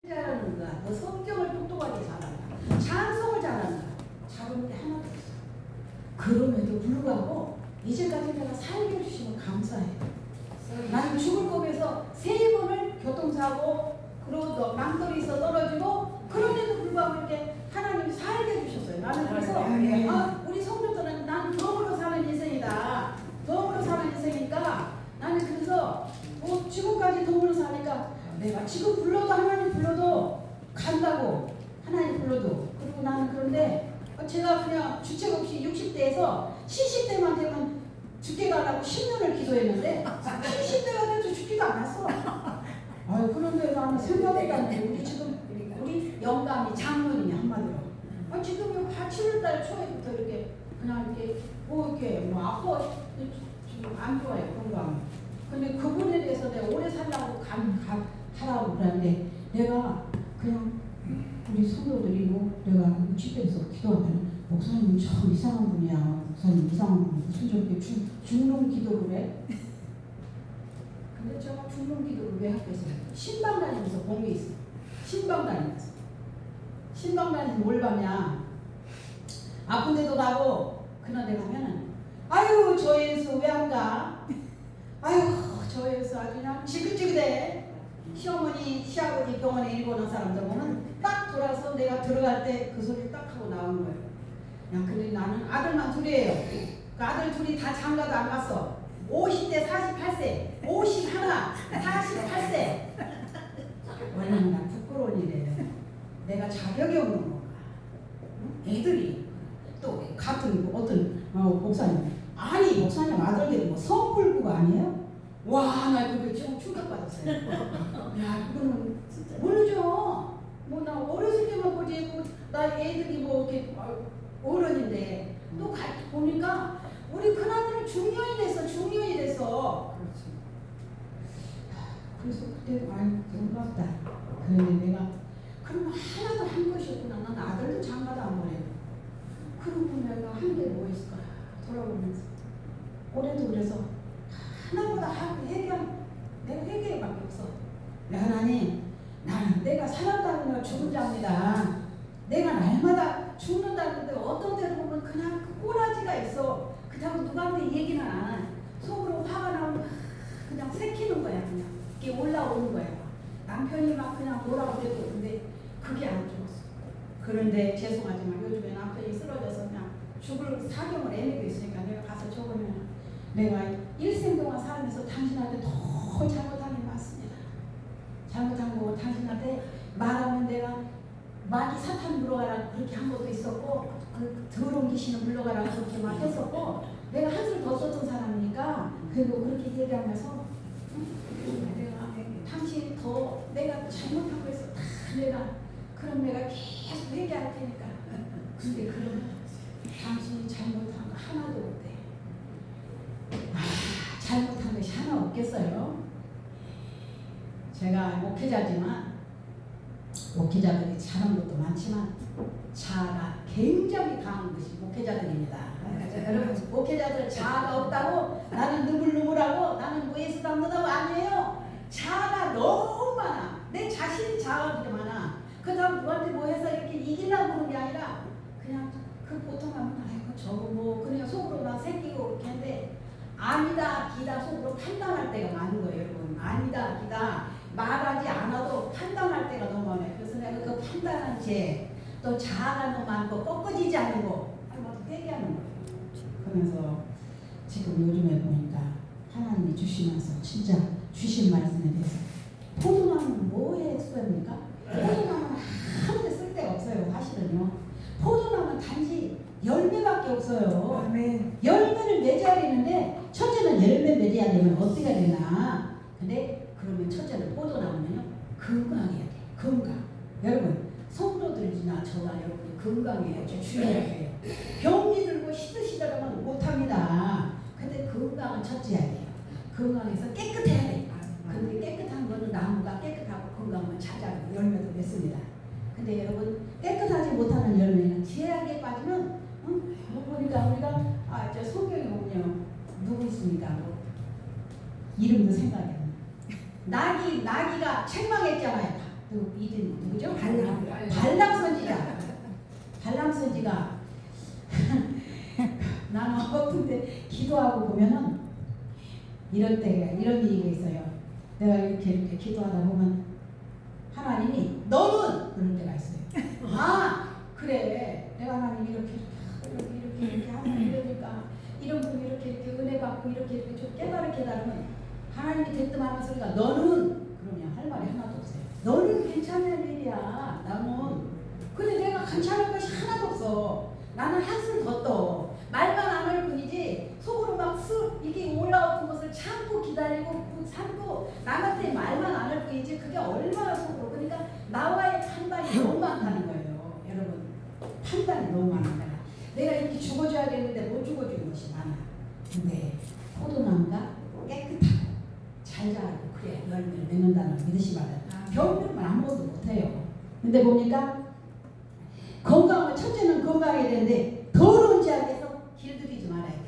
잘하는가? 너 성경을 똑똑하게 잘한다. 찬송을 잘한다. 잘하는 게 하나도 없어. 그럼에도 불구하고 이제까지 내가 살게 해주시면 감사해요. 나는 죽을 법에서 3번을 교통사고 그리고 망설이서 떨어지고 그런데도 불구하고 이렇게 하나님이 살게 해주셨어요. 나는 그래서 우리 성도들은 나는 덕으로 사는 인생이다. 덕으로 사는 인생이니까 나는 그래서 지금까지 덕으로 사니까 내가 지금 불러도 하나님 불러도 간다고 하나님 불러도 그리고 나는 그런데 제가 그냥 주책 없이 60대에서 70대만 되면 죽게 가려고 10년을 기도했는데 70대가 돼도 죽지도 않았어. 아유 그런데 나는 생각도 안 돼. 우리 지금 우리 영감이 장모님이 한마디로 지금 7월달 초에부터 이렇게 그냥 이렇게 이렇게 아파 지금 안 좋아요 건강. 근데 그분에 대해서 내가 오래 살라고 하라고 그러는데 내가 그냥 우리 성도들이 내가 60대에서 기도하면 목사님 참 이상한 분이야. 목사님 이상한 분. 무슨 저렇게 중롱 기도를 해? 근데 제가 중롱 기도를 왜 하겠어요? 신방 다니면서 본 게 있어. 신방 다니면서 뭘 봤냐? 아픈 데도 가고 그런 데 가면은 아유 저 예수 왜 안 가? 아유 저 예수 아주 그냥 지긋지긋해. 시어머니 시아버지 병원에 일고 오는 사람들 보면 딱 돌아서 내가 들어갈 때 그 소리를 딱 하고 나오는 거예요. 야, 근데 나는 아들만 둘이에요. 그 아들 둘이 다 장가도 안 갔어. 50대 48세 51 48세 원래는 나 부끄러운 일이에요. 내가 자격이 없는 건가? 애들이 또 같은 어떤 목사님 아니 목사님 아들들이 뭐 성불구가 아니에요? 와 나 그게 좀 충격받았어요. 야 이거는 진짜 모르죠. 뭐 나 어렸을 때만 보지 나 애들이 뭐 이렇게 어른인데 또 보니까 우리 큰아들은 중년이 됐어. 그렇지. 그래서 그때 반갑다. 그런데 내가 그러면 하나도 한 것이 없구나. 난 아들도 장가도 안 보내고. 그러면 내가 한 게 뭐 있을까 돌아보면서 올해도 그래서 하나보다 내가 회개밖에 없어. 하나님 나는 내가 살았다는 걸 죽은 자입니다. 내가 날마다 죽는다는데 어떤 데로 보면 그냥 그 꼬라지가 있어. 그렇다고 누구한테 얘기는 안 해. 속으로 화가 나면 그냥 새키는 거야. 그냥 이게 올라오는 거야. 남편이 막 그냥 뭐라고 그래도 근데 그게 안 죽었어. 그런데 죄송하지만 요즘에 남편이 쓰러져서 그냥 죽을 사경을 애매고 있으니까 내가 가서 적으면 내가 일생 동안 살면서 당신한테 더 잘못한 게 많습니다. 잘못한 거 당신한테 말하면 내가 마귀 사탄 물러가라고 그렇게 한 것도 있었고 그 더러운 귀신을 물러가라고 그렇게 막 했었고 내가 한술 더 썼던 사람이니까 그리고 그렇게 얘기하면서 내가 당신이 더 내가 잘못한 거 있어 다 내가 그럼 내가 계속 얘기할 테니까 근데 그러면 당신이 잘못한 거 하나도 없대. 잘못한 것이 하나 없겠어요? 제가 목회자지만 목회자들이 잘한 것도 많지만 자아가 굉장히 강한 것이 목회자들입니다. 여러분 목회자들 자아가 없다고 나는 누물누물하고 나는 뭐 예수 닮는다고 아니에요. 자아가 너무 많아. 내 자신이 자아가 그렇게 많아. 그 다음 누구한테 뭐 해서 이렇게 이기려고 하는 게 아니라 그냥 그 보통 하면 아이고 저거 뭐 그냥 속으로 나 새끼고 그렇게 하는데 아니다 기다 속으로 판단할 때가 많은 거예요. 여러분 아니다 기다 말하지 않아도 판단할 때가 너무 많아요. 그래서 내가 그 판단한 죄, 또 자아가 너무 많고 꺾어지지 않는 거, 한번 회개하는 거예요. 그러면서 지금 요즘에 보니까 하나님이 주시면서 진짜 주신 말씀에 대해서 포도나무는 뭐에 쓰입니까? 포도나무는 아무데 쓸 데가 없어요. 사실은요. 포도나무는 단지 열매밖에 없어요. 아멘. 열매를 맺어야 되는데 첫째는 열매 맺어야 되면 어떻게 해야 되나? 근데 그러면 첫째는 포도나무는요 건강해야 돼. 건강. 여러분 성도들이나 저나 여러분이 건강해야 주의해야 돼요. 병이 들고 시들시들하면 못합니다. 근데 건강은 첫째야 돼요. 건강해서 깨끗해야 돼. 근데 깨끗한 거는 나무가 깨끗하고 건강은 찾아요. 열매도 맺습니다. 근데 여러분 깨끗하지 못하는 열매는 죄악에 빠지면 보니까 우리가 저 성경에 보면 누구 있습니까? 이름도 생각이 안 나. 나귀가 책망했잖아요. 이든 누구죠? 발람 선지자. 발람 선지가 나는 어떤데 기도하고 보면은 이런 때가 이런 얘기가 있어요. 내가 이렇게 기도하다 보면 하나님이 너는 그럴 때가 있어요. 아 그래 내가 하나님 이렇게 하면 이러니까 이런 분이 이렇게 은혜 받고 이렇게 좀 깨달으면 하나님이 대뜸하는 소리가 너는 그러면 할 말이 하나도 없어요. 너는 괜찮은 일이야. 나는 근데 내가 괜찮은 것이 하나도 없어. 나는 한숨 더 떠. 말만 안 할 뿐이지 속으로 막 이게 올라오는 것을 참고 기다리고 참고 남한테 말만 안 할 뿐이지 그게 얼마나 속으로 그러니까 나와의 판단이 너무 많다는 거예요. 여러분 판단이 너무 많은 거야. 내가 이렇게 죽어줘야겠는데 못 죽어주는 것이 많아. 근데 포도나무가 깨끗하고 잘 자라고 그래 열매를 맺는다는 걸 믿으시 바랍니다. 겨울에만 아무것도 못해요. 근데 뭡니까? 건강은 첫째는 건강해야 되는데 더러운 지역에서 길들이지 말아야 돼요.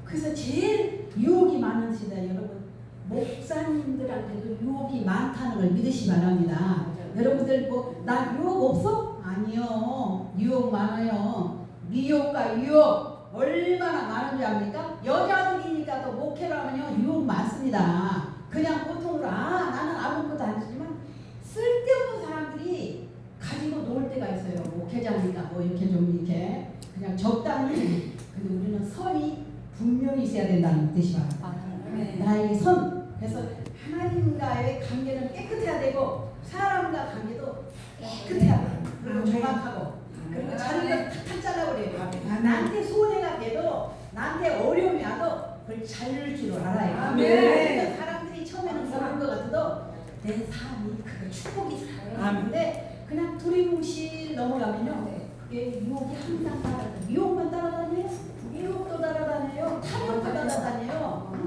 그래서 제일 유혹이 많은 시대 여러분 목사님들한테도 유혹이 많다는 걸 믿으시 바랍니다. 여러분들 뭐 나 유혹 없어? 아니요. 유혹 많아요. 미혹과 유혹 얼마나 많은지 압니까? 여자들이니까 또 목회를 하면요 유혹 많습니다. 그냥 보통으로 나는 아무것도 안 하지만 쓸데없는 사람들이 가지고 놀 때가 있어요. 목회자니까 뭐 이렇게 좀 이렇게 그냥 적당히. 근데 우리는 선이 분명히 있어야 된다는 뜻이 바랍니다. 나에게 선. 그래서 하나님과의 관계는 깨끗해야 되고 사람과 관계도 깨끗해야 돼. 그리고 정확하고 그리고 자기가 탁탁 잘라버려요. 나한테 손해가 돼도 나한테 어려움이 와도 그걸 잘릴 줄 알아요. 그러니까 사람들이 처음에는 모르는 것 같아도 내 삶이 그게 축복이 살아요. 근데 그냥 두리뭉실 넘어가면요 그게 유혹이 항상 따라다녀요. 유혹만 따라다녀요. 유혹도 따라다녀요. 탐욕도 따라다녀요.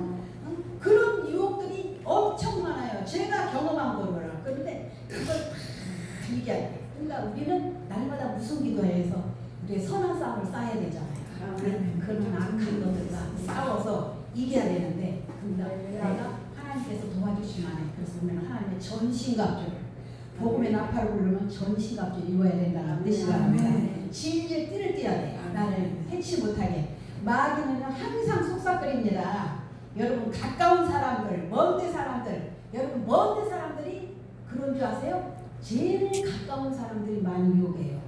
그런 유혹들이 엄청 많아요. 제가 경험한 거라. 그런데 그걸 다 이겨야 돼요. 그러니까 우리는 날마다 무슨 기도해서 우리 선한 싸움을 쌓아야 되잖아요. 그런 악한 것들과 싸워서 이겨야 되는데 내가 하나님께서 도와주시면 안 해요. 그래서 보면 하나님의 전신갑주를 복음의 나팔을 부르면 전신갑주를 입어야 된다는 뜻이 바랍니다. 진리의 띠를 띠어야 돼요. 나를 해치 못하게. 마귀는 항상 속삭거립니다. 여러분 가까운 사람들, 먼데 사람들, 여러분 먼데 사람들이 그런 줄 아세요? 제일 가까운 사람들이 많이 유혹해요.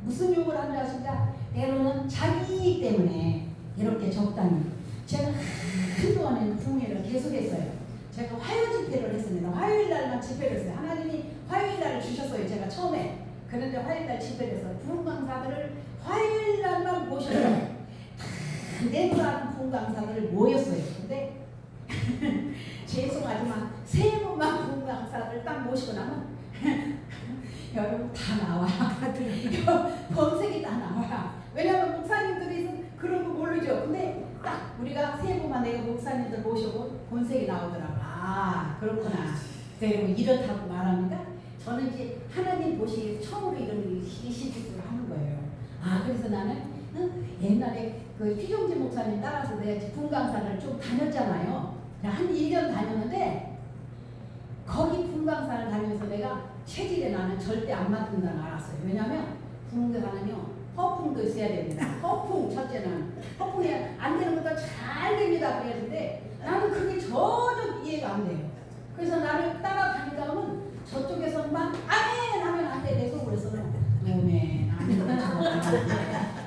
무슨 유혹을 하는 줄 아십니까? 때로는 자기 때문에 이렇게 적당히. 제가 한동안에 부흥회를 계속했어요. 제가 화요 집회를 했습니다. 화요일 날만 집회를 했어요. 하나님이 화요일 날을 주셨어요. 제가 처음에. 그런데 화요일 날 집회를 해서 부흥 강사들을 화요일 날만 모셨어요. 내부라는 부흥 강사들을 모였어요. 근데 죄송하지만 세 분만 부흥 강사를 딱 모시고 나면 여러분 다 나와. 범색이 다 나와. 왜냐하면 목사님들이 그런 거 모르죠. 근데 딱 우리가 세 분만 내가 목사님들 모시고 본색이 나오더라고. 아 그렇구나. 그리고 이렇다고 말합니다. 저는 이제 하나님 보시기에 처음으로 이런 시식을 하는 거예요. 아 그래서 나는 옛날에 그 피종재 목사님 따라서 내가 분강사를 좀 다녔잖아요. 한 1년 다녔는데 거기 분강사를 다니면서 내가 체질에 나는 절대 안 맞는다는 걸 알았어요. 왜냐하면 분강사는요 허풍도 있어야 됩니다. 허풍 첫째는 허풍이 안 되는 것도 잘 됩니다. 그랬는데 나는 그게 전혀 이해가 안 돼요. 그래서 나를 따라다니다가는 저쪽에서 막 아멘 하면 안 돼. 내 속으로서는 노멘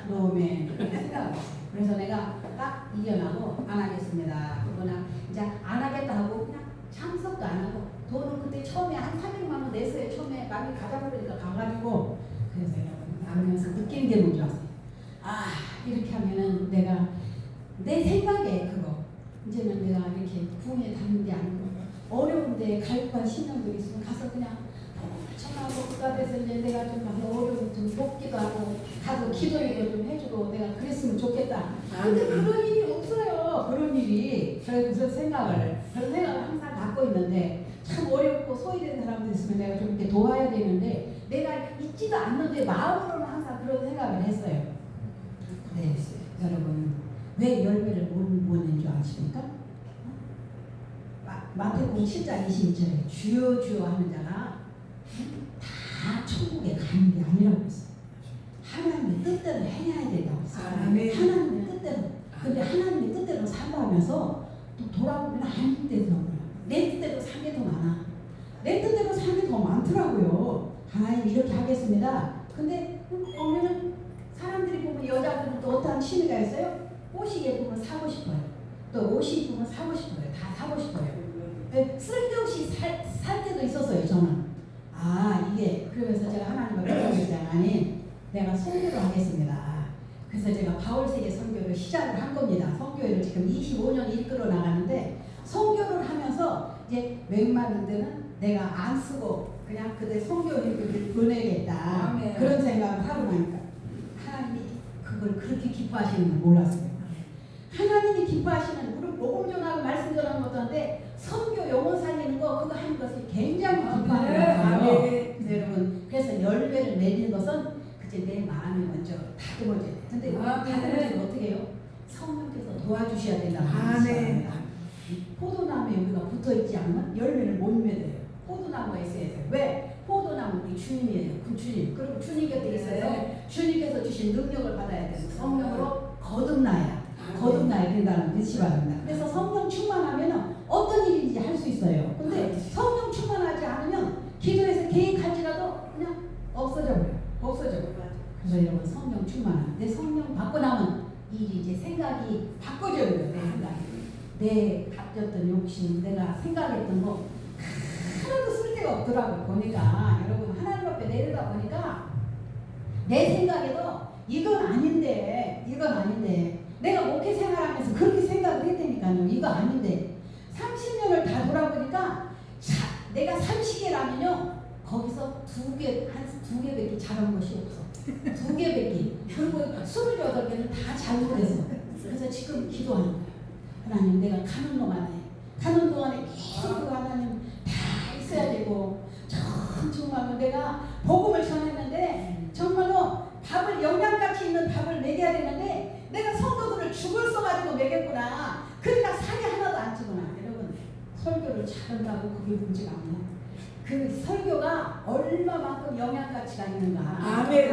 노멘 이렇게 생각을 했어요. 그래서 내가 딱 이겨나고 안 하겠습니다. 그러나 이제 안 하겠다 하고 그냥 참석도 안 하고 돈은 그때 처음에 한 300만 원 냈어요. 처음에 많이 가자고 그러니까 가가지고 그래서 여러분 나오면서 느끼는 게 뭔지 아세요? 아 이렇게 하면은 내가 내 생각에 그거 이제는 내가 이렇게 부흥에 다니는 게 아니고 어려운데 갈급한 신령들이 있으면 가서 그냥 전화하고 국가대에서 이제 내가 좀 어려운 좀 돕기도 하고 가서 기도회도 좀 해주고 내가 그랬으면 좋겠다. 근데 그런 일이 없어요. 그런 일이. 그래서 무슨 생각을 그런 생각을 항상 갖고 있는데 참 어렵고 소외된 사람들 있으면 내가 좀 이렇게 도와야 되는데 내가 있지도 않는데 마음으로는 항상 그런 생각을 했어요. 네, 여러분 왜 열매를 못 낸 줄 아십니까? 마태복음 7장 22절에 주여 주여 하는 자가 다 천국에 가는 게 아니라고 했어요. 하나님의 뜻대로 해야 된다고 했어요. 하나님의 뜻대로. 근데 하나님의 뜻대로 살고 하면서 또 돌아보면 하나님 뜻대로 내 뜻대로 사는 게 더 많아. 내 뜻대로 사는 게 더 많더라고요. 하나님 이렇게 하겠습니다. 근데 보면은 사람들이 보면 여자들은 또 어떠한 취미가 있어요? 옷이 예쁘면 사고 싶어요. 또 옷이 예쁘면 사고 싶어요. 다 사고 싶어요. 쓸데없이 살 때도 있었어요. 저는. 이게 그러면서 제가 하나님을 부탁했잖아요. 아니 내가 선교를 하겠습니다. 그래서 제가 바울세계 선교를 시작을 한 겁니다. 선교회를 지금 25년 이끌어 나가는데 선교를 하면서 이제 웬만한 데는 내가 안 쓰고 그냥 그들 선교회를 보내겠다. 그런 생각을 하고 나니까 하나님이 그걸 그렇게 기뻐하시는 걸 몰랐어요. 하나님이 기뻐하시는 우리 복음 전하고 말씀 전하는 것도 한데 선교 영혼 살리는 거 그거 하는 것이 굉장히 기뻐하는 거예요. 여러분 그래서 열매를 맺는 것은 그제 내 마음이 먼저 다듬어져야 돼. 근데 다듬어지면 어떻게 해요? 성령께서 도와주셔야 된다는 말씀입니다. 포도나무에 우리가 붙어있지 않으면 열매를 못 맺어요. 포도나무가 있어야 돼요. 왜? 포도나무 우리 주님이에요. 그 주님. 그리고 주님 곁에 있어서 주님께서 주신 능력을 받아야 돼요. 성령으로 거듭나야 된다는 뜻이 바랍니다. 그래서 성령 충만하면 어떤 일인지 할 수 있어요. 근데 성령 충만하지 않으면 기도에서 계획할지라도 그냥 없어져 버려요. 그래서 여러분 성령 충만함. 내 성령 받고 나면 일이 이제 생각이 바꿔져요. 내 생각이. 내 가졌던 욕심, 내가 생각했던 거 하나도 쓸데가 없더라고요. 보니까 여러분 하나님 앞에 내려다 보니까 내 생각에도 이건 아닌데 내가 목회 생활하면서 그렇게 생각을 했다니까요. 이거 아닌데 30년을 다 돌아보니까 내가 30개라면요 거기서 두 개밖에 잘한 것이 없어. 2개밖에. 그리고 28개는 다 잘못했어. 그래서 지금 기도하는 거예요. 하나님 내가 가는 동안에 계속 그 하나님 다 있어야 되고 정말로 내가 복음을 전했는데 정말로 밥을 영양가치 있는 밥을 먹여야 되는데 내가 성도들을 죽을 써가지고 먹였구나. 그러니까 살이 하나도 안 찌구나. 여러분 설교를 잘한다고 그게 문제가 아니야. 그 설교가 얼마만큼 영양가치가 있는가. 아멘.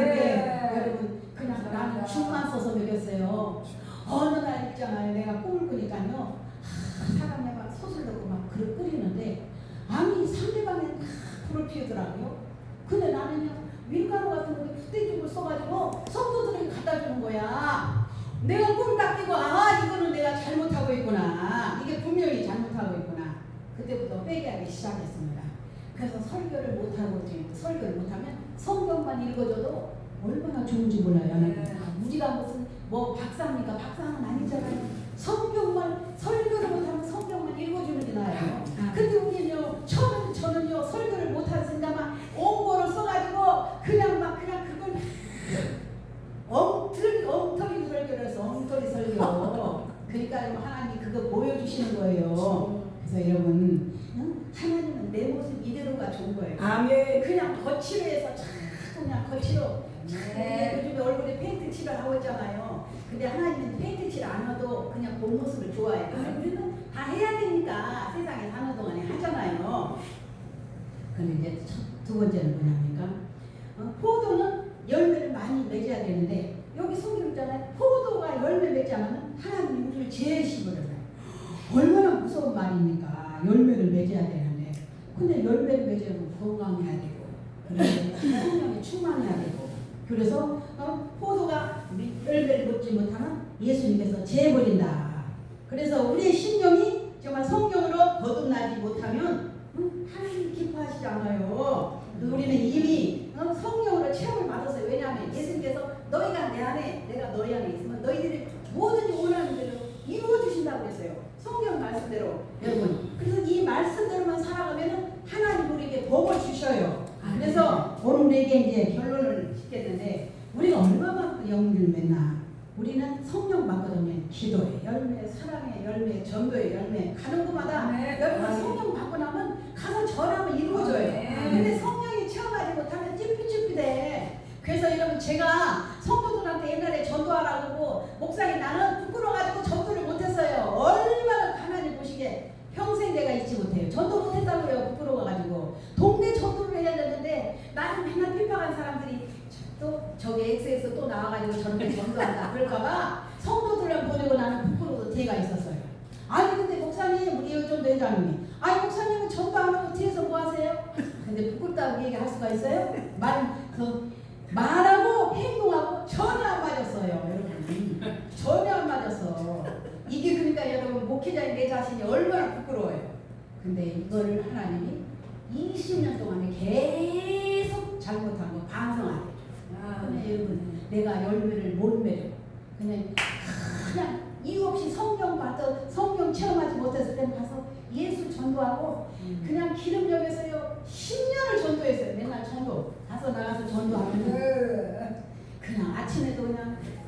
여러분 그냥 나는 죽만 써서 먹였어요. 어느 날 있잖아요. 내가 꿈을 꾸니까요. 사람이 막 솥을 넣고 막 그릇 끓이는데 아니 상대방에 다 불을 피우더라고요. 근데 나는요 밀가루 같은 거에 푸대죽을 써가지고 성도들에게 갖다 주는 거야. 내가 꿈 딱 끼고 이거는 내가 잘못하고 있구나. 이게 분명히 잘못하고 있구나. 그때부터 회개하기 시작했습니다. 그래서 설교를 못하면 성경만 읽어줘도 얼마나 좋은지 몰라요. 우리가 무슨 박사입니까? 박사는 아니잖아요. 설교를 못하면 성경만 읽어주는 게 나아요. 근데 우리는요, 저는요, 설교를 못하니까 옹고를 써가지고 그냥 그걸 엉터리 설교를 해서 엉터리 설교. 그러니까 하나님이 그거 보여주시는 거예요. 그래서 여러분, 하나님은 내 모습 이대로가 좋은 거예요. 아멘. 그냥 거칠어 해서 그냥 거칠어. 요즘에 얼굴에 페인트 칠을 하고 있잖아요. 근데 하나님은 페인트 칠 안 해도 그냥 본 모습을 좋아해요. 우리는 다 해야 되니까 세상에 사는 동안에 하잖아요. 근데 이제 두 번째는 뭐냐니까 포도는 열매를 많이 맺어야 되는데 여기 성경 있잖아요. 포도가 열매 맺지 않으면 하나님이 우리를 제시버려요. 얼마나 무서운 말입니까? 열매를 맺어야 되는데 근데 열매를 맺으려면 건강해야 되고 그래서 성령이 충만해야 되고 그래서 포도가 열매를 맺지 못하면 예수님께서 제해버린다. 그래서 우리의 심령이 정말 성령으로 거듭나지 못하면 하나님이 기뻐하시지 않아요. 우리는 이미 성령으로 체험을 받았어요. 왜냐하면 예수님께서 너희가 내 안에 내가 너희 안에 있으면 너희들이 뭐든지 원하는 대로 이루어주신다고 했어요. 성경 말씀대로. 여러분 그래서 이 말씀대로만 살아가면 하나님 우리에게 복을 주셔요. 그래서 오늘 우리에게 이제 결론을 짓겠는데 우리가 얼마만큼 영혼을 맺나. 우리는 성령 받거든요. 기도의 열매, 사랑의 열매, 전도의 열매 가는 곳마다 여러분 성령 받고 나면 가서 전하면 이루어져요. 근데 성령이 체험하지 못하면 찌뿌찌뿌돼. 그래서 여러분 제가 성도들한테 옛날에 전도하라고 목사님 나는 부끄러워가지고 전도를 못했어요. 얼마나 가난히 보시게 평생 내가 잊지 못해요. 전도 못했다고요. 부끄러워가지고 동네 전도를 해야 되는데 나는 맨날 핍박한 사람들이 또 저기 X에서 또 나와가지고 저렇게 전도한다 그럴까봐 성도들을 보내고 나는 부끄러워서 뒤가 있었어요. 아니 근데 목사님 우리 요즘 대장님이 아니 목사님은 전도 안 하고 뒤에서 뭐 하세요? 근데 부끄럽다고 얘기할 수가 있어요? 말하고 행동하고 전혀 안 맞았어요 여러분. 전혀 안 맞았어. 이게 그러니까 여러분 목회자인 내 자신이 얼마나 부끄러워요. 근데 이거를 하나님이 20년 동안에 계속 잘못한 거 반성하게. 근데 여러분 내가 열매를 못 맺어. 그냥 이유 없이 성령 받아 성령 체험하지 못했을 때는 가서 예수 전도하고 그냥 기름역에서요 10년을 전도했어요. 맨날 전도 가서 나가서 전도하면 그냥 아침에도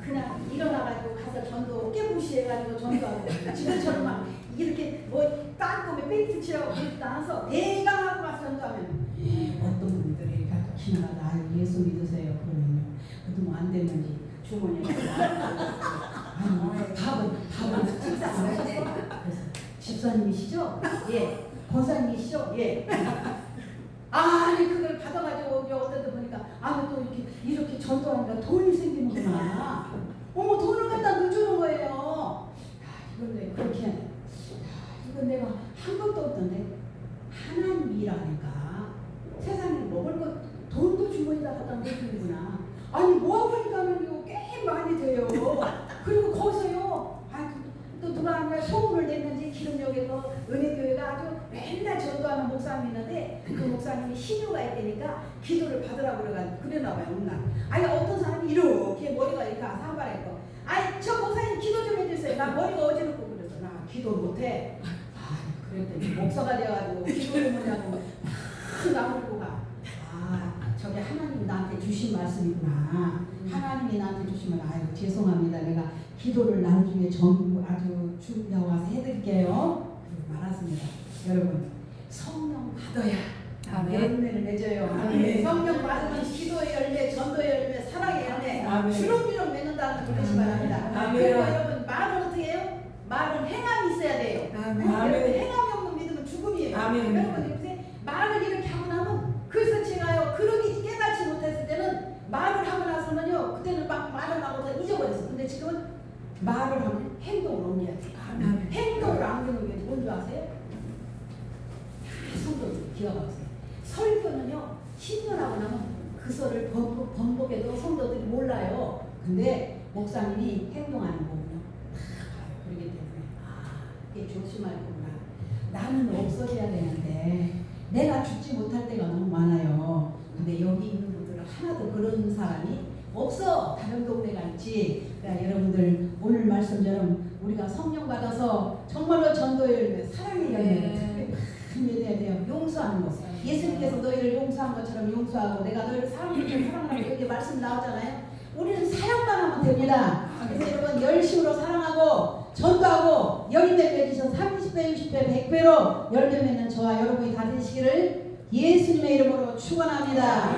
그냥 일어나가지고 가서 전도 깨부시해가지고 전도하고 지금처럼 막 이렇게 뭐 딴 거에 페인트 칠하고 이렇게 나와서 대강하고 가서 전도하면 어떤 분들이 이렇게 지나가다 아유 예수 믿으세요 그러면요 그래도 뭐 안 되는지 주머니에 밥은 식사 안 하셨어? 그래서 집사님이시죠? 예. 권사님이시죠? 예. 아니 그걸 받아가지고 어떤 데 보니까 또 이렇게 전도하니까 돈이 생기는구나. 어머 돈을 갖다 넣어주는 거예요. 이건 내가 그렇게 이건 내가 한 것도 없던데 하나님 일하니까 세상에 먹을 것 돈도 주머니에다 갖다 넣어주는구나. 아니 모아보니까는 꽤 많이 돼요. 그리고 거기서요 또 누가 하냐 소문을 냈는지 기름역에서 은혜교회가 아주 맨날 전도하는 목사님이 있는데 그 목사님이 신유가 있다니까 기도를 받으라고 그랬나봐요. 맨날 아니 어떤 사람이 이렇게 머리가 이렇게 산발했고 아니 저 목사님 기도 좀 해주세요. 나 머리가 어지럽고 그래서 나 기도 못해. 그랬더니 목사가 돼가지고 기도를 못하고 나무고 가. 저게 하나님이 나한테 주신 말씀이구나. 하나님이 나한테 주시면 아유 죄송합니다. 내가 기도를 나중에 아주 준비하고 와서 해드릴게요. 말았습니다. 여러분 성령 받아야 열매를 맺어요. 아멘. 성령 받으면 기도의 열매, 전도의 열매, 사랑의 열매 주렁주렁 맺는다는 걸 믿으시 바랍니다. 그리고 여러분 말은 어떻게 해요? 말은 행함이 있어야 돼요. 행함이 없는 믿음은 죽음이에요. 여러분 요새 말을 이렇게 하고 나면 그래서 제가요 그러기 깨닫지 못했을 때는 말을 하고 나서는요 그때는 막 말을 하고서 잊어버렸어. 근데 지금은 말을 하면 행동을 옮겨야 돼요. 행동을 안 되는 게 뭔지 아세요? 성도들 기억하세요. 설교는요 10년 하고 나면 그 설을 번복해도 성도들이 몰라요. 근데 목사님이 행동하는 거군요. 그러기 때문에 이게 조심할 거구나. 나는 없어져야 되는데 내가 죽지 못할 때가 너무 많아요. 근데 여기 있는 분들은 하나도 그런 사람이 없어. 다른 동네가 있지. 그러니까 여러분들 오늘 말씀처럼 우리가 성령 받아서 정말로 전도의 열매, 사랑의 열매를 특별히 맺어야 돼요. 용서하는 것. 예수님께서 너희를 용서한 것처럼 용서하고 내가 너희를 사랑하는 것처럼 사랑하고 이렇게 말씀 나오잖아요. 우리는 사랑만 하면 됩니다. 그래서 여러분 열심으로 사랑하고 전도하고 열매 맺으셔서 30배, 60배, 100배로 열매 맺는 저와 여러분이 다 되시기를 예수님의 이름으로 축원합니다.